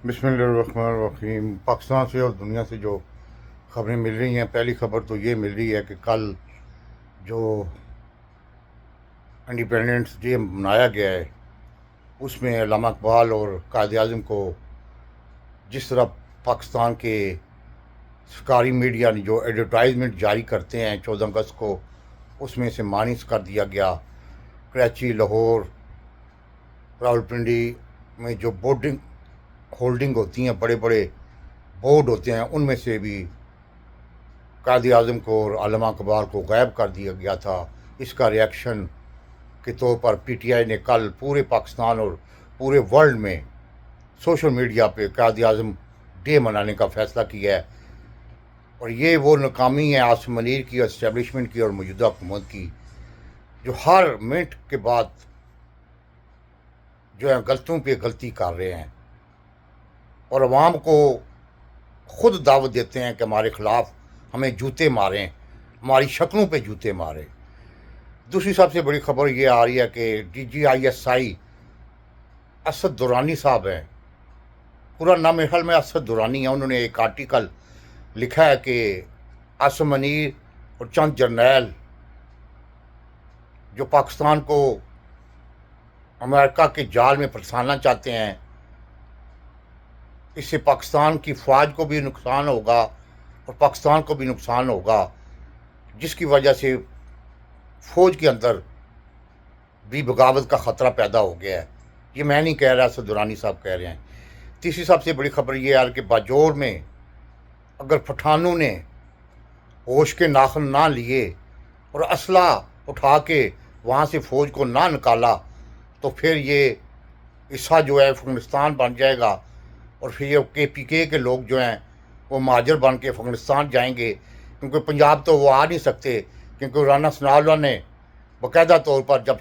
بسم اللہ الرحمن الرحیم۔ پاکستان سے اور دنیا سے جو خبریں مل رہی ہیں، پہلی خبر تو یہ مل رہی ہے کہ کل جو انڈیپینڈنس ڈے منایا گیا ہے اس میں علامہ اقبال اور قائد اعظم کو جس طرح پاکستان کے سرکاری میڈیا نے جو ایڈورٹائزمنٹ جاری کرتے ہیں 14 اگست کو، اس میں سے مانیس کر دیا گیا۔ کراچی، لاہور، راولپنڈی میں جو بورڈنگ ہولڈنگ ہوتی ہیں، بڑے بڑے بورڈ ہوتے ہیں، ان میں سے بھی قائد اعظم کو اور علامہ اقبال کو غائب کر دیا گیا تھا۔ اس کا ریئیکشن کے طور پر پی ٹی آئی نے کل پورے پاکستان اور پورے ورلڈ میں سوشل میڈیا پہ قائد اعظم ڈے منانے کا فیصلہ کیا ہے، اور یہ وہ ناکامی ہے عاصم منیر کی، اسٹیبلشمنٹ کی اور موجودہ حکومت کی، جو ہر منٹ کے بعد جو ہے غلطیوں پہ غلطی کر رہے ہیں اور عوام کو خود دعوت دیتے ہیں کہ ہمارے خلاف ہمیں جوتے ماریں، ہماری شکلوں پہ جوتے ماریں۔ دوسری سب سے بڑی خبر یہ آ رہی ہے کہ D G I S I Asad Durrani صاحب ہیں، پورا نام میرے خیال میں اسد درانی ہے، انہوں نے ایک آرٹیکل لکھا ہے کہ عاصم منیر اور چند جرنیل جو پاکستان کو امریکہ کے جال میں پھنسانا چاہتے ہیں، اس سے پاکستان کی فوج کو بھی نقصان ہوگا اور پاکستان کو بھی نقصان ہوگا، جس کی وجہ سے فوج کے اندر بھی بغاوت کا خطرہ پیدا ہو گیا ہے۔ یہ میں نہیں کہہ رہا، اسد درانی صاحب کہہ رہے ہیں۔ تیسری سب سے بڑی خبر یہ ہے کہ باجوڑ میں اگر پٹھانوں نے ہوش کے ناخن نہ لیے اور اسلحہ اٹھا کے وہاں سے فوج کو نہ نکالا تو پھر یہ حصہ جو ہے افغانستان بن جائے گا، اور پھر یہ کے پی کے لوگ جو ہیں وہ مہاجر بن کے افغانستان جائیں گے، کیونکہ پنجاب تو وہ آ نہیں سکتے، کیونکہ رانا ثناء اللہ نے باقاعدہ طور پر جب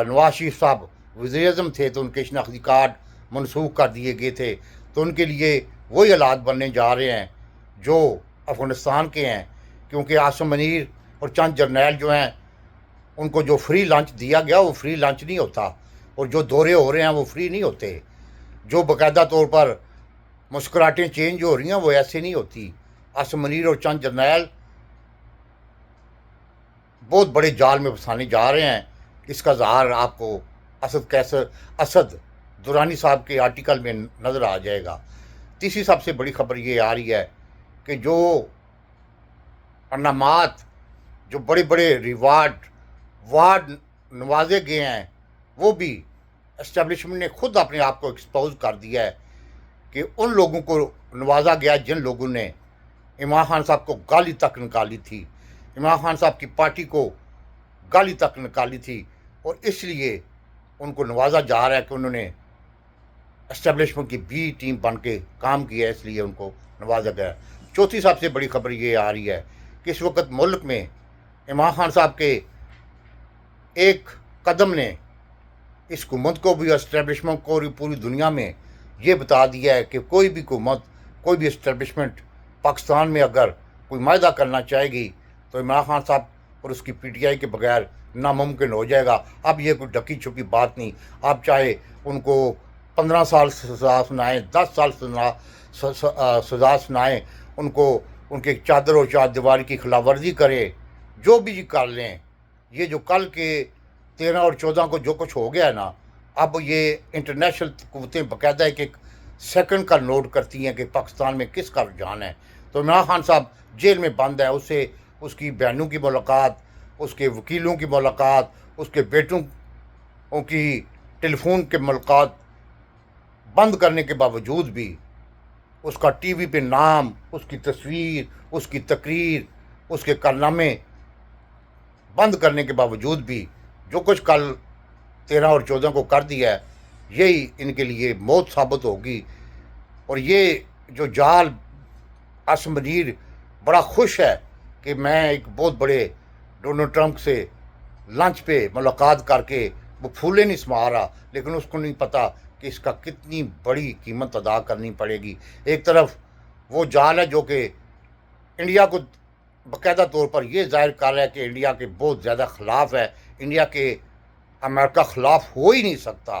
نواز شریف صاحب وزیر اعظم تھے تو ان کے شناختی کارڈ منسوخ کر دیے گئے تھے، تو ان کے لیے وہی حالات بننے جا رہے ہیں جو افغانستان کے ہیں، کیونکہ عاصم منیر اور چند جرنیل جو ہیں ان کو جو فری لنچ دیا گیا وہ فری لنچ نہیں ہوتا، اور جو دورے ہو رہے ہیں وہ فری نہیں ہوتے، جو باقاعدہ طور پر مسکراہٹیں چینج ہو رہی ہیں وہ ایسے نہیں ہوتی۔ عاصم منیر اور چند جرنیل بہت بڑے جال میں پھنسانے جا رہے ہیں۔ اس کا اظہار آپ کو اسد درانی صاحب کے آرٹیکل میں نظر آ جائے گا۔ تیسری سب سے بڑی خبر یہ آ رہی ہے کہ جو انعامات، جو بڑے بڑے وارڈ نوازے گئے ہیں، وہ بھی اسٹیبلشمنٹ نے خود اپنے آپ کو ایکسپوز کر دیا ہے کہ ان لوگوں کو نوازا گیا جن لوگوں نے عمران خان صاحب کو گالی تک نکالی تھی، عمران خان صاحب کی پارٹی کو گالی تک نکالی تھی، اور اس لیے ان کو نوازا جا رہا ہے کہ انہوں نے اسٹیبلشمنٹ کی بی ٹیم بن کے کام کیا ہے، اس لیے ان کو نوازا گیا۔ چوتھی سب سے بڑی خبر یہ آ رہی ہے کہ اس وقت ملک میں عمران خان صاحب کے ایک قدم نے اس حکومت کو بھی، اسٹیبلشمنٹ کو، اور پوری دنیا میں یہ بتا دیا ہے کہ کوئی بھی حکومت، کوئی بھی اسٹیبلشمنٹ پاکستان میں اگر کوئی معاہدہ کرنا چاہے گی تو عمران خان صاحب اور اس کی پی ٹی آئی کے بغیر ناممکن ہو جائے گا۔ اب یہ کوئی ڈکی چھپی بات نہیں، آپ چاہے ان کو 15 سال سزا سنائیں، 10 سال سزا سنائیں، ان کو ان کے چادر و چار دیواری کی خلاف ورزی کرے، جو بھی کر لیں، یہ جو کل کے 13 اور 14 کو جو کچھ ہو گیا ہے نا، اب یہ انٹرنیشنل قوتیں باقاعدہ ایک سیکنڈ کا نوٹ کرتی ہیں کہ پاکستان میں کس کا رجحان ہے۔ تو عمران خان صاحب جیل میں بند ہے، اسے اس کی بہنوں کی ملاقات، اس کے وکیلوں کی ملاقات، اس کے بیٹوں کی ٹیلی فون کے ملاقات بند کرنے کے باوجود بھی، اس کا ٹی وی پہ نام، اس کی تصویر، اس کی تقریر، اس کے کارنامے بند کرنے کے باوجود بھی جو کچھ کل 13 اور 14 کو کر دیا ہے، یہی ان کے لیے موت ثابت ہوگی۔ اور یہ جو جال عاصم منیر بڑا خوش ہے کہ میں ایک بہت بڑے ڈونلڈ ٹرمپ سے لنچ پہ ملاقات کر کے وہ پھولے نہیں سما رہا، لیکن اس کو نہیں پتا کہ اس کا کتنی بڑی قیمت ادا کرنی پڑے گی۔ ایک طرف وہ جال ہے جو کہ انڈیا کو باقاعدہ طور پر یہ ظاہر کر رہا ہے کہ انڈیا کے بہت زیادہ خلاف ہے، انڈیا کے امریکہ خلاف ہو ہی نہیں سکتا،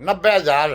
90,000